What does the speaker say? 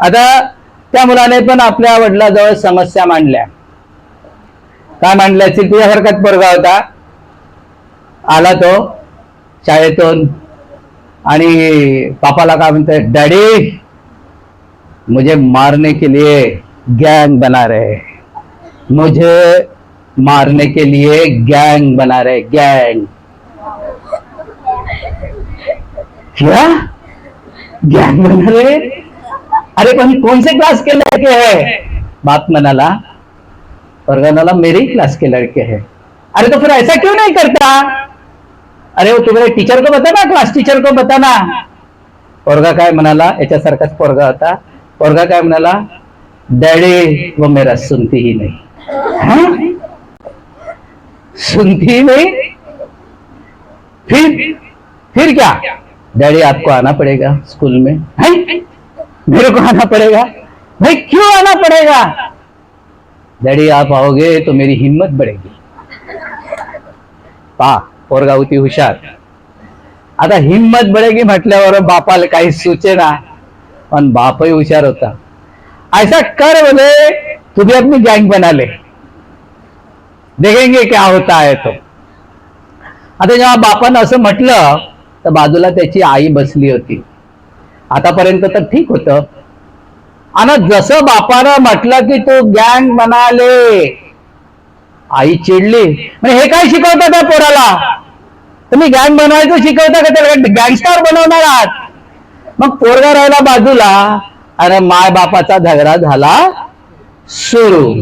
आता त्या मुलाने पण आपल्या वडिलाजवळ समस्या मांडल्या. काय मांडल्या असतील? तुझ्यासारखाच पोरगा होता, आला तो शाळेतून आणि पापाला काय म्हणतोय, डॅडी मुझे मारने के लिए गैंग बना रहे, मुझे मारने के लिए गैंग बना रहे, गैंग. क्या गैंग बना रहे? अरे पण कौन से क्लास के लड़के हैं? बाप म्हणाला, पोरगा म्हणाला मेरे क्लास के लड़के हैं. अरे तो फिर ऐसा क्यों नहीं करता? अरे वो तुम्हारे टीचर को बता ना, क्लास टीचर को बता ना. पोरगा काय म्हणाला, याच्यासारखाच पोरगा होता. पोरगा काय म्हणाला, डैडी वो मेरा सुनती ही नहीं. हाँ? सुनती ही नहीं? फिर क्या? डैडी आपको आना पड़ेगा स्कूल में. है? मेरे को आना पड़ेगा? भाई क्यों आना पड़ेगा? डैडी आप आओगे तो मेरी हिम्मत बढ़ेगी. पा पोरगा होती हुशार. आता हिम्मत बढ़ेगी म्हटल्यावर बापाला काही सुचेना, पण बापही हुशार होता. ऐसा कर बोले, तू भी अपनी गैंग बना ले, देखेंगे क्या होता है तो. आता जेव्हा बापानं असं म्हटलं तर बाजूला त्याची आई बसली होती. आतापर्यंत तर ठीक होतं, आणि जसं बापानं म्हटलं की तू गँग बना ले, आई चिडली. म्हणजे हे काय शिकवता त्या पोराला? तुम्ही गँग बनवायचं शिकवता का त्याला? गँगस्टर बनवणार आहात. मग पोरगा राहिला बाजूला आणि माय बापाचा झगडा झाला सुरू.